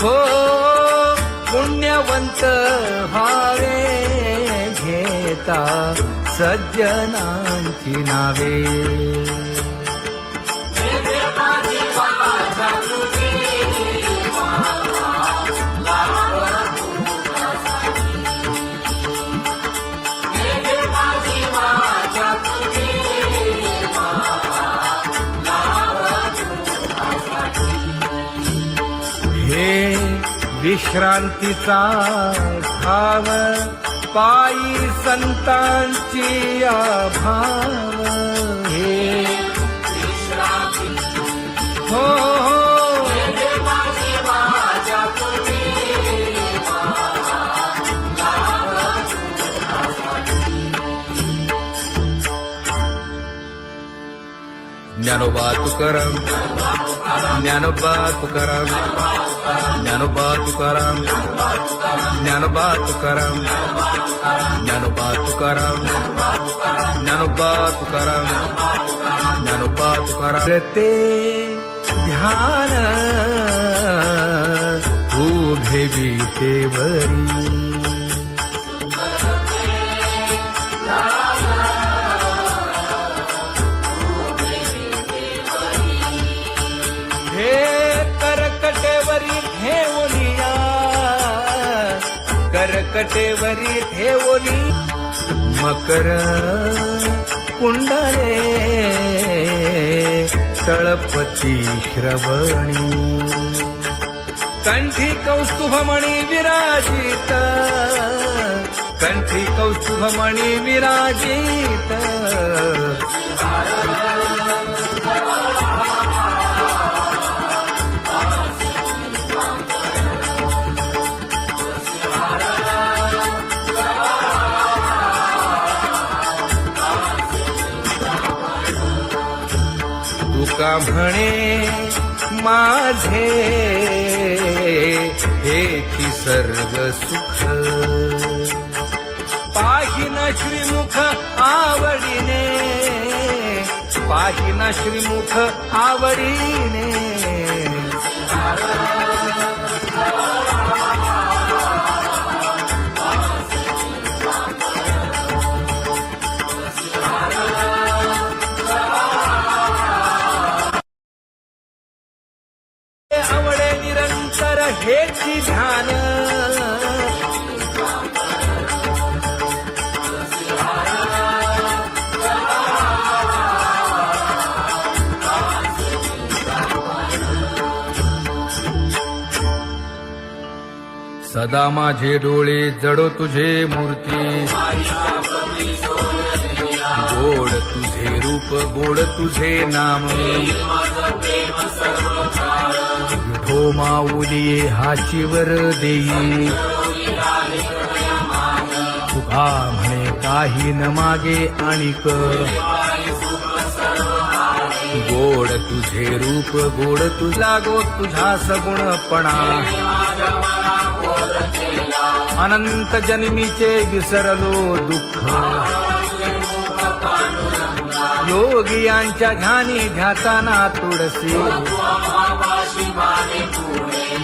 हो पुण्यवंत व्हावे घेता सज्जनांची नावे. हे विश्रांतीचा ठाव पायी संतांची भाव. हे हो ज्ञानोबा तुकाराम ज्ञानोबा तुकाराम ज्ञानोबा तुकाराम ज्ञानोबा तुकाराम ज्ञानोबा तुकाराम ज्ञानोबा तुकाराम ज्ञानोबा तुकाराम. ते ध्यान उभे विटेवरी करकटेवरी ठेवली मकर कुंडले तळपती श्रवणी. कंठी कौस्तुभमणी विराजित कंठी कौस्तुभमणी विराजित. तुका म्हणे माझे हेची सर्व सुख पाहिना श्रीमुख आवडीने पाहिना श्रीमुख आवडीने. आवडे निरंतर हेची ध्यान सदा माझे डोळे जडो तुझे मूर्ती. गोड तुझे रूप गोड तुझे नाम. विठो माऊली हाचीवर देई तुका म्हणे काही न मागे आणिक. गोड तुझे रूप गोड तुझा गो तुझा सगुणपणा. अनंत जन्मीचे विसरलो दुःख. योगियांच्या ध्यानी ध्याताना तुळसी.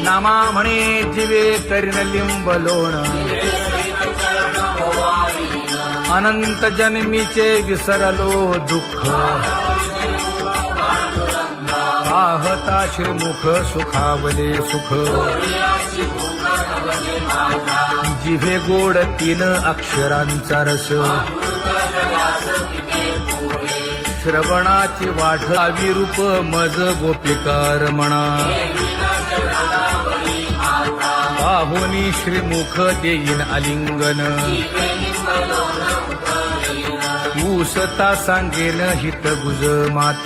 नामा म्हणे जीवे करीन लिंबलोण. अनंत जन्मीचे विसरलो दुःख. पाहता श्रीमुख सुखावले सुख. जिभे गोड 3 अक्षरांचा रस. श्रवणाची वाढ विरूप मज गोपिकार म्हणा. पाहुनी श्रीमुख देईन आलिंगन. ऊसता सांगेन हित गुज मात.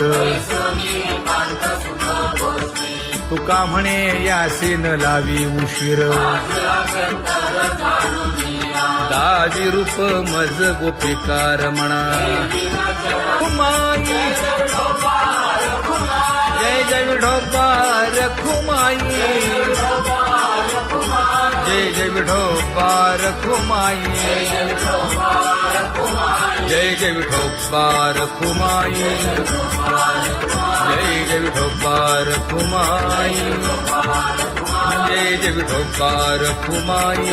तुका म्हणे यासे न लावी उशीर. दाजी रूप मज गोपिकार म्हणा. खुमाई जय जय विठोबार खुमाई. जय जय विठोबार खुमाई. जय जय विठोबार खुमाई. जय जय विठोबार खुमाई. जय जय विठोबार कुमाई,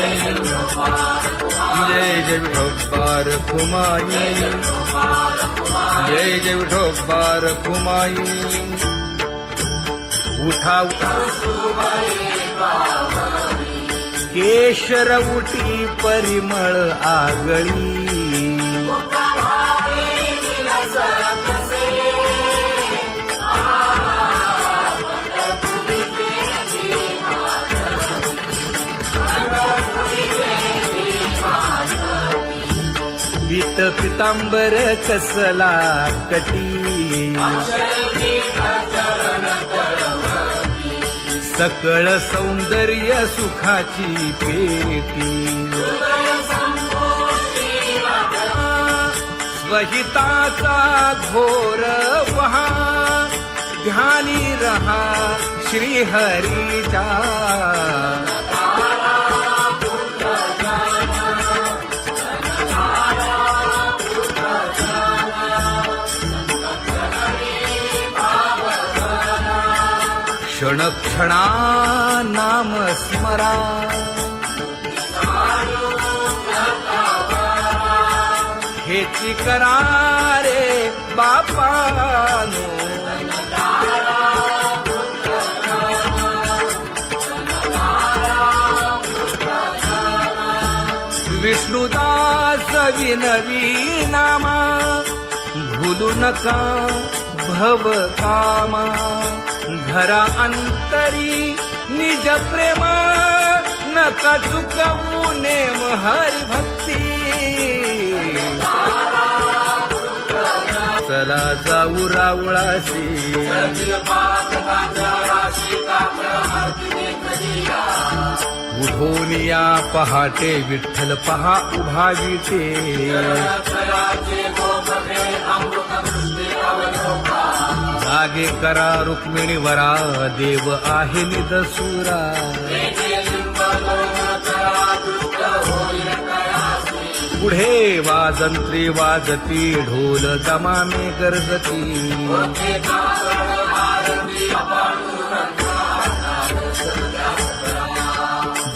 जय जय विठोबार कुमाई, जय जय विठोबार कुमाई. उठा केशर उठी परिमळ आगळी, पीत पितांबर कसला कटी, सकळ सौंदर्य सुखाची पेटी. स्वहिताचा घोर वहा, ध्यानी रहा श्रीहरीच्या. क्षणक्षणा नाम स्मरा, हेची करा रे बापानो. विष्णुदास विनवी नामा, भूलू नका भव कामा. घरा अंतरी निज प्रेम, नका चुकवू नेम हरी भक्ती. चला जाऊ रावळाशी, उठून या पहाटे विठ्ठल पहा उभा विटे. जागे करा रुक्मिणी वरा, देव आहे निदसुरा. पुढे वाजंत्री वाजती, ढोल दमामे गरजती.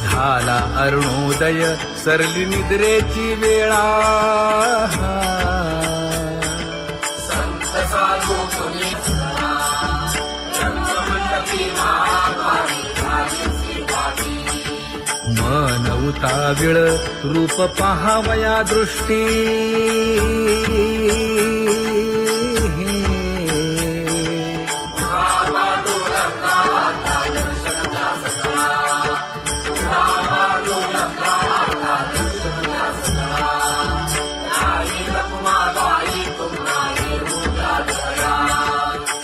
झाला अरुणोदय, सरली निद्रेची वेळा. मन उताविळ रूप पहावया दृष्टी.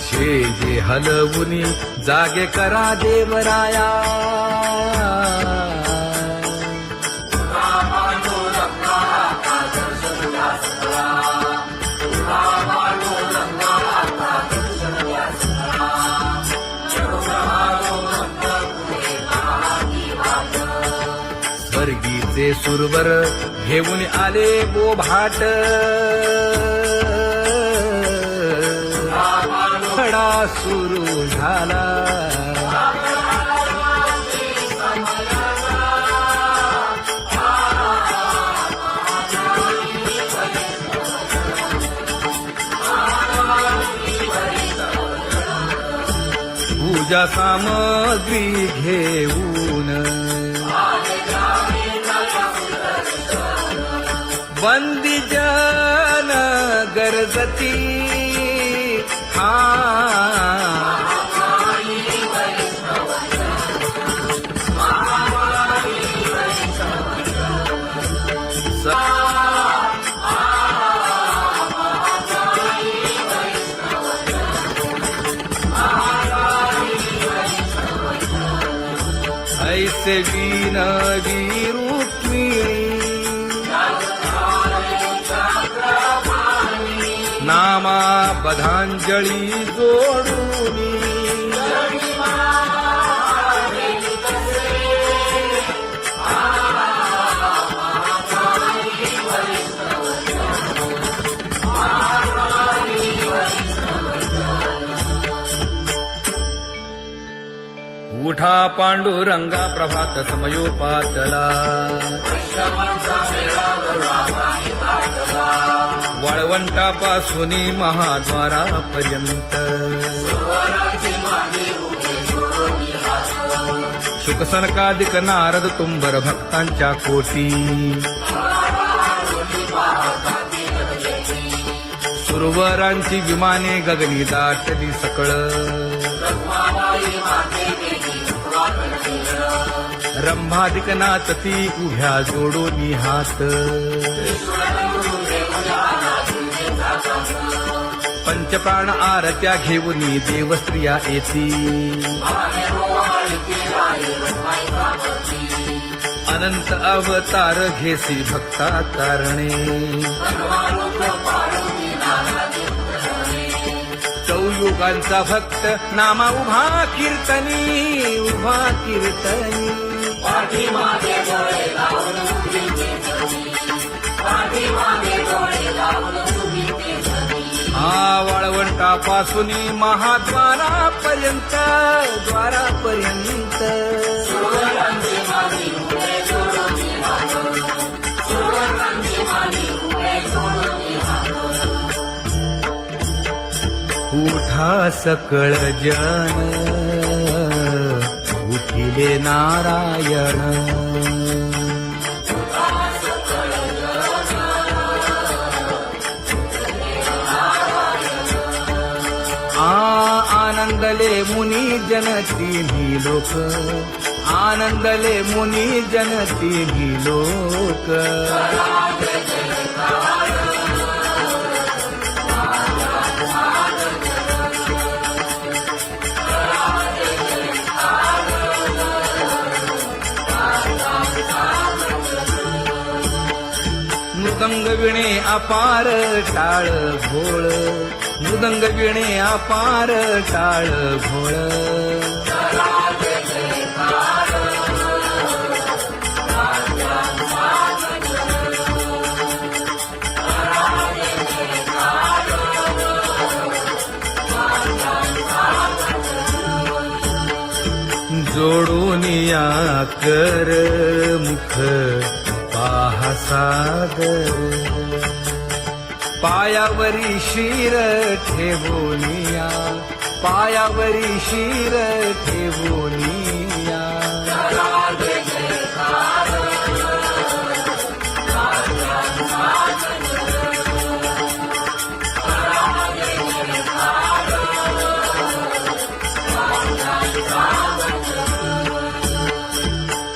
शेजे हलवुनी जागे करा देवराया. स्वर्गीचे सुरवर घेऊन आले बोभाट. खडा सुरू झाला, पूजा सामग्री घेऊन. बंदी जन गरजती, ऐसे विनवी रुक्मिणी, नामा बधांजळी जोडूनी. मोठा पांडुरंगा प्रभात समयोपातला वाळवंटापासून महाद्वारापर्यंत शुकसनकादिक नारद तुंबर भक्तांच्या कोटी सुरवरांची विमाने गगनी दाटली सकळ रंभादिक नाचती उभ्या जोडोनी हात पंचप्राण आरत्या घेऊनी देवस्त्रिया येती अनंत अवतार घेसी भक्ता कारणे चौयुगांचा भक्त नामा उभा कीर्तनी वाळवंटापासून महाद्वारापर्यंत उठा सकळ जन उठिले नारायण आनंदले मुनी जन तिन्ही लोक आनंदले मुनी जन तिन्ही लोक मृदंग विणे अपार टाळ भोळ मृदंग विणे अपार टाळ भोळ जोडून या कर मुख पाहा सागर पायावरी शिर ठेवोनिया पायावरी शिर ठेवोनिया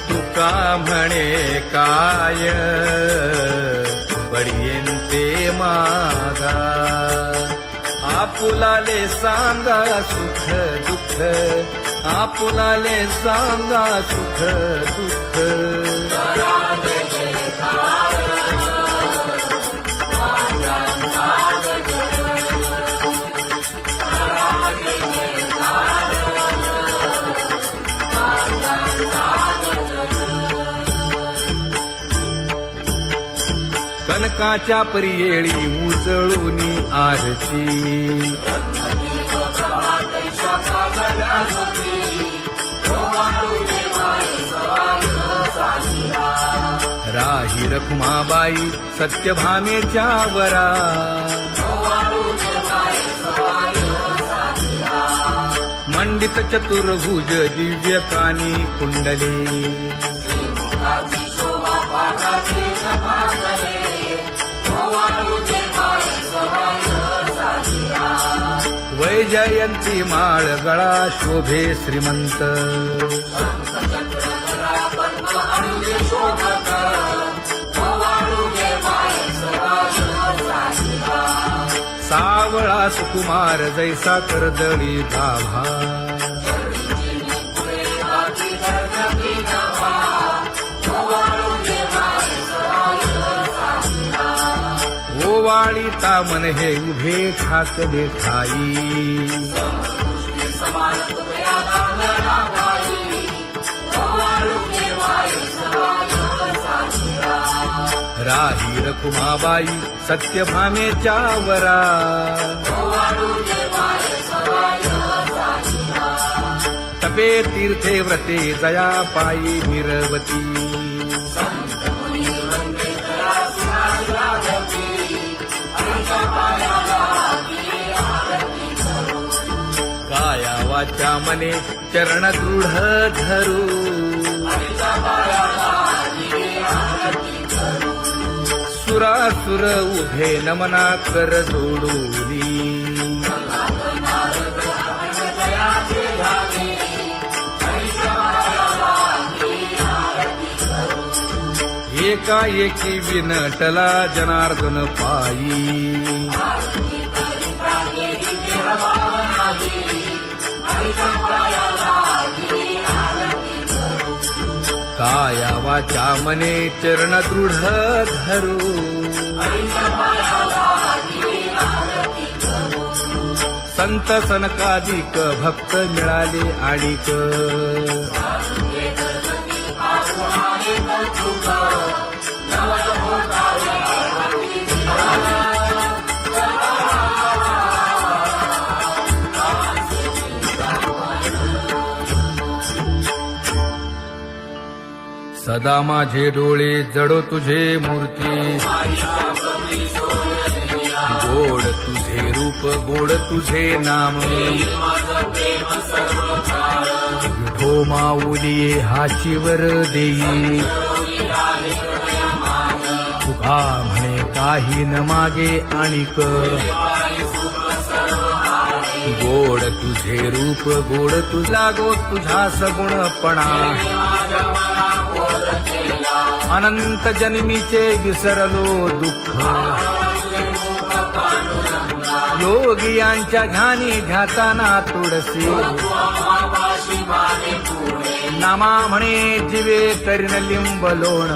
तुका म्हणे काय बडियेंते मागा आपुलाले सांगा सुख दुःख आपुलाले सांगा सुख दुःख कनकाच्या परियेळी उजळूनी आरती राही रखुमाबाई सत्यभामेच्या वरा मंडित चतुर्भुज दिव्य कानी कुंडली वैजयंती माळ गळा शोभे श्रीमंत सावळा सुकुमार जैसा कर्दळी गाभा ओवाळी तामन हे उभे ठाकले ठाई राही रखुमाबाई सत्यभामेच्या वरा जपे तीर्थे व्रते जया पायी मिरवती काया वाचा मने चरण दृढ धरू सुरासुर उभे नमना कर जोडूनी एकाएकी विनटला जनार्दन पायी काया वाचा मने चरण दृढ धरू संत सनकादिक भक्त मिळाले आणिक सदा माझे डोळे जडो तुझे मूर्ती गोड तुझे रूप गोड तुझे नाम विठो माऊली हाचीवर देई तुका म्हणे काही न मागे आणिक गोड तुझे रूप गोड तुझा गो तुझा सगुणपणा अनंत जन्मीचे विसरलो दुःख योगियांच्या ध्यानी ध्याताना तुळसी नामा म्हणे जीवे करीन लिंबलोण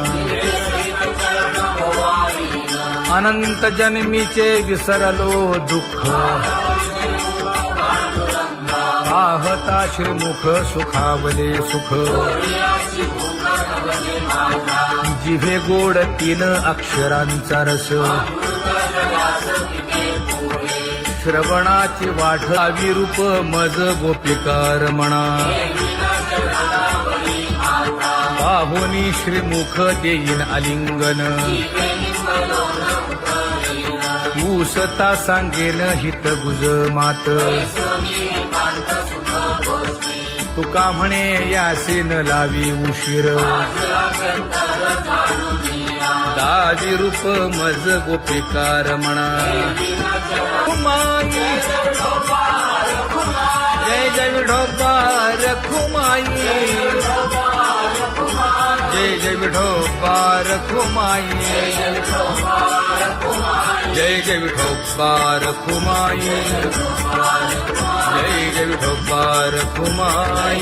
अनंत जन्मीचे विसरलो दुःख पाहता श्रीमुख सुखावले सुख जिभे गोड तीन अक्षरांचा रस श्रवणाची वाट विरूप मज गोपिकार म्हणा पाहुनी श्रीमुख देईन आलिंगन ऊसता सांगेन हित गुज मात तुका म्हणे यासीन लावी उशीर दाजी रूप मज गोपिकार म्हणा खुमाई जय जय विठोबार खुमाई जय जय विठोबार खुमाई जय जय विठोबार खुमाई जय जय विठोबार खुमाई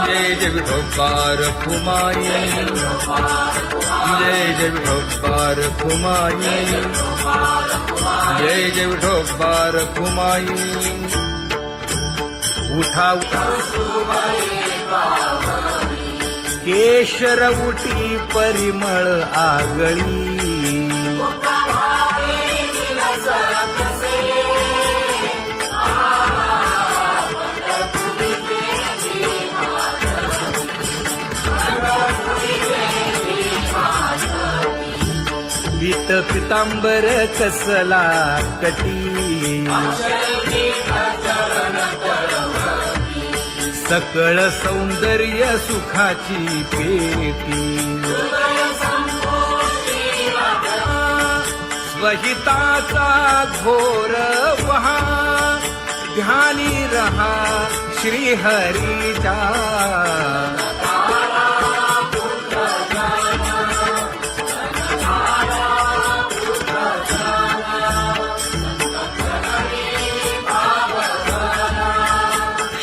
जय जय विठोबार खुमाई जय जय विठोबार खुमाई जय जय विठोबार खुमाई उठा केशर उटी परिमळ आगळी पीत पितांबर कसला कटी सकळ सौंदर्य सुखाची पेटी स्वहिताचा घोर वहा ध्यानी रहा श्रीहरीचा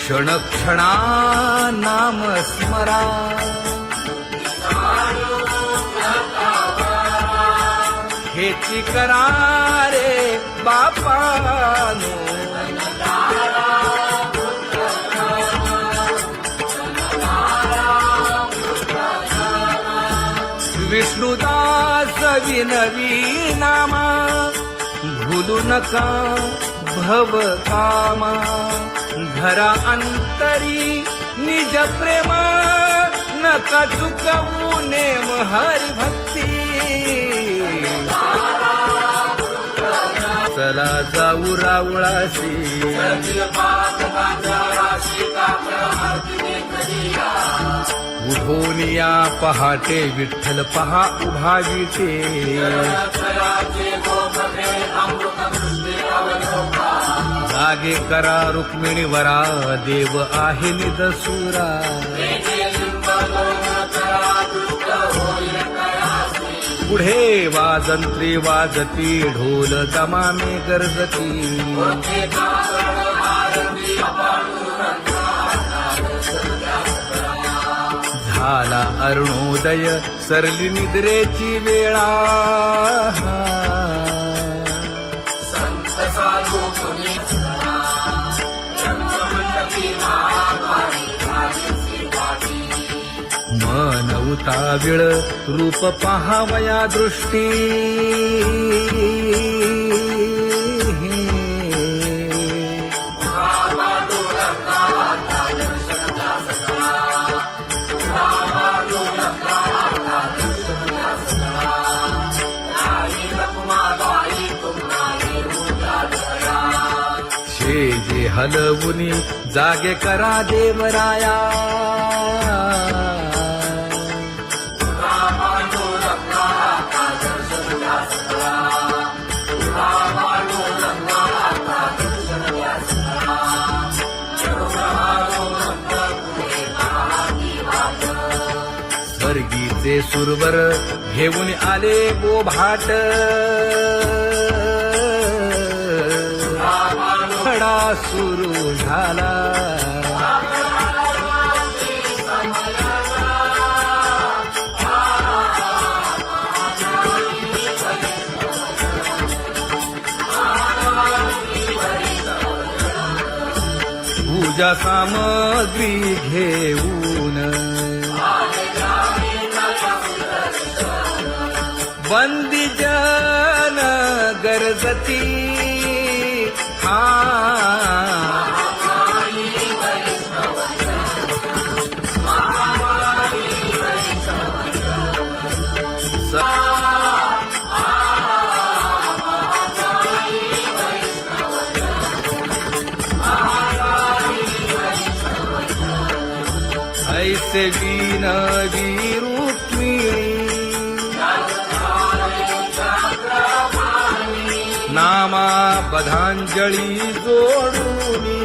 क्षण क्षणा नाम स्मरा हेची करा रे बापानो विष्णुदास विनवी नामा भूलू नका भव कामा धरा अंतरी निज प्रेम नका चुकवू नेम हरी भक्ती चला जाऊ रावळासी उठून या पहाटे विठ्ठल पहा उभा विटे जागे करा रुक्मिणी वरा देव आहे निदसुरा पुढे वाजंत्री वाजती ढोल दमामे गरजती झाला अरुणोदय सरली निद्रेची वेळा मन उताविळ रूप पहावया दृष्टी शेजे हलवुनी जागे करा देवराया स्वर्गीचे सुरवर घेऊन आले बोभाट खडा सुरू झाला पूजा सामग्री घेऊन बंदी जन गरजती ऐसे विनवी रुक्मिणी नामा बधांजळी जोडूनी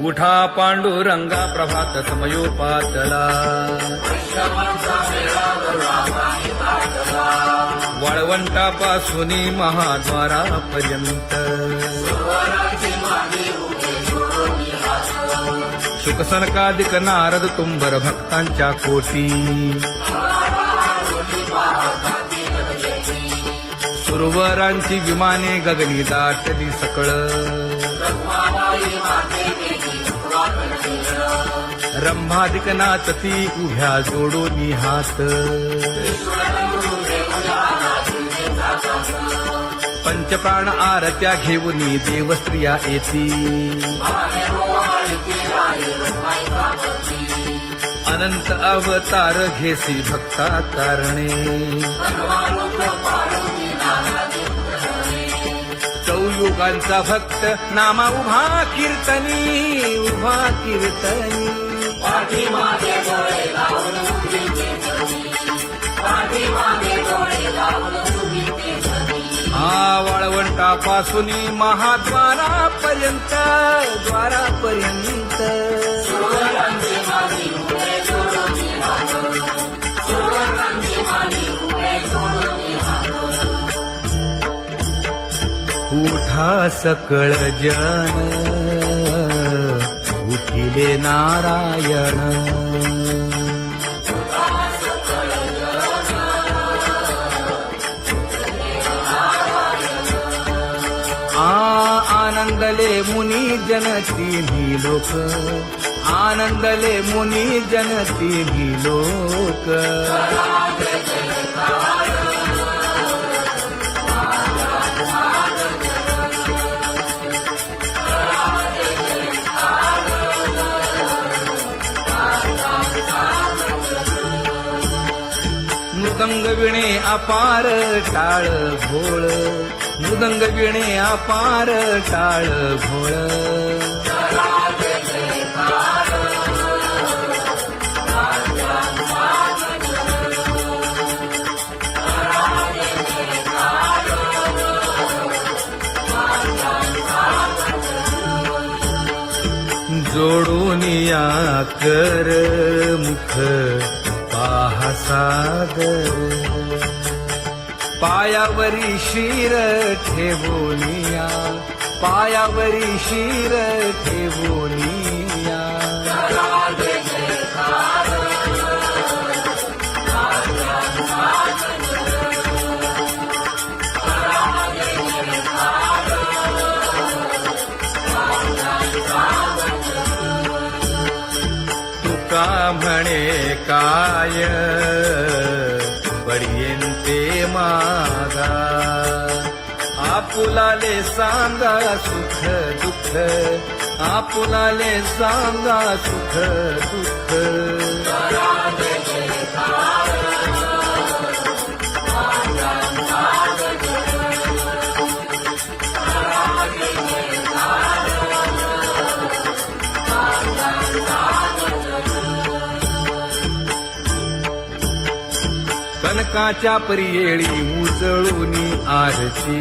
उठा पांडुरंगा प्रभात समयोपातला वाळवंटापासून महाद्वारापर्यंत शुकसनकादिक नारद तुंबर भक्तांच्या कोटी सुरवरांची विमाने गगनी दाटली सकळ रंभादिक नाचती उभ्या जोडोनी हात पंचप्राण आरत्या घेऊनी देवस्त्रिया येती अनंत अवतार घेसी भक्ता कारणे चौयुगांचा भक्त नामा उभा कीर्तनी उभा कीर्तनी वाळवंटापासून महाद्वारापर्यंत द्वारापर्यंत उठा सकळ जन उठिले नारायण आनंदले मुनी जनती लोक आनंदले मुनी जनती लोक मृदंग विणे अपार टाळ भोळ मृदंग विणे अपार टाळ भोळ जोडून या कर मुख पाहा सागर पायावरी शिर ठेवोनिया पायावरी शिर ठेवोनिया तुका म्हणे काय बडियेंते मागा आपुलाले सांगा सुख दुःख आपुलाले सांगा सुख दुःख कनकाच्या परियेळी उजळूनी आरती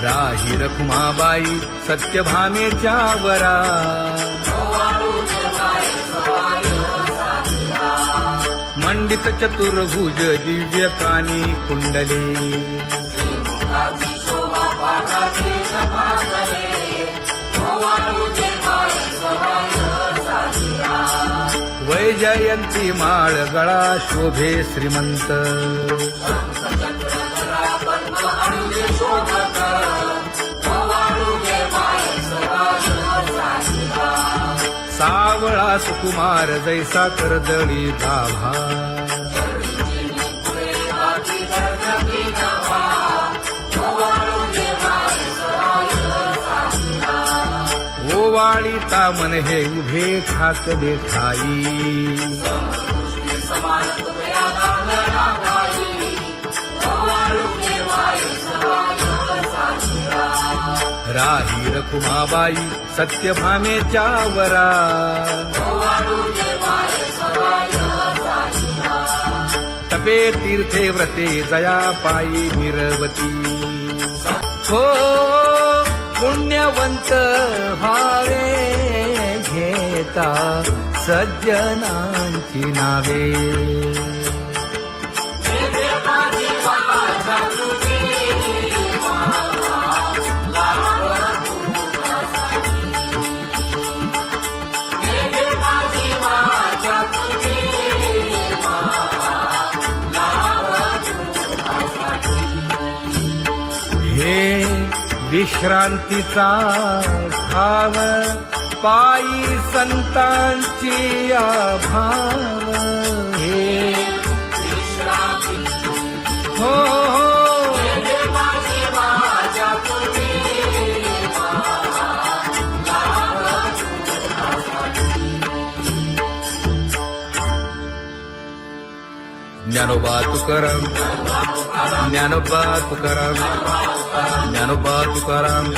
राही रखुमाबाई सत्यभामेच्या वरा मंडित चतुर्भुज दिव्य कानी कुंडली वैजयंती माळ गळा शोभे श्रीमंत सावळा सुकुमार जैसा करदळी गाभा ओवाळीता मन हे उभे ठाकले ठाई राही रखुमाबाई सत्यभामेच्या वरा तपे तीर्थे व्रते जया पायी निरवती हो पुण्यवंत भावे घेता सज्जनांची नावे हे विश्रांतीचा ठाव पायी संतांची भाव हे हो ज्ञानोबा तुकाराम ज्ञानोबा तुकाराम ज्ञानोबा तुकाराम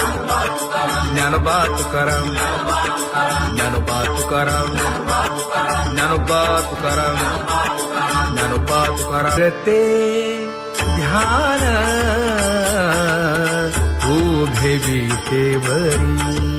ज्ञानोबा तुकाराम ज्ञानोबा तुकाराम ज्ञानोबा तुकाराम ज्ञानोबा तुकाराम ते ध्यान उभे विटेवरी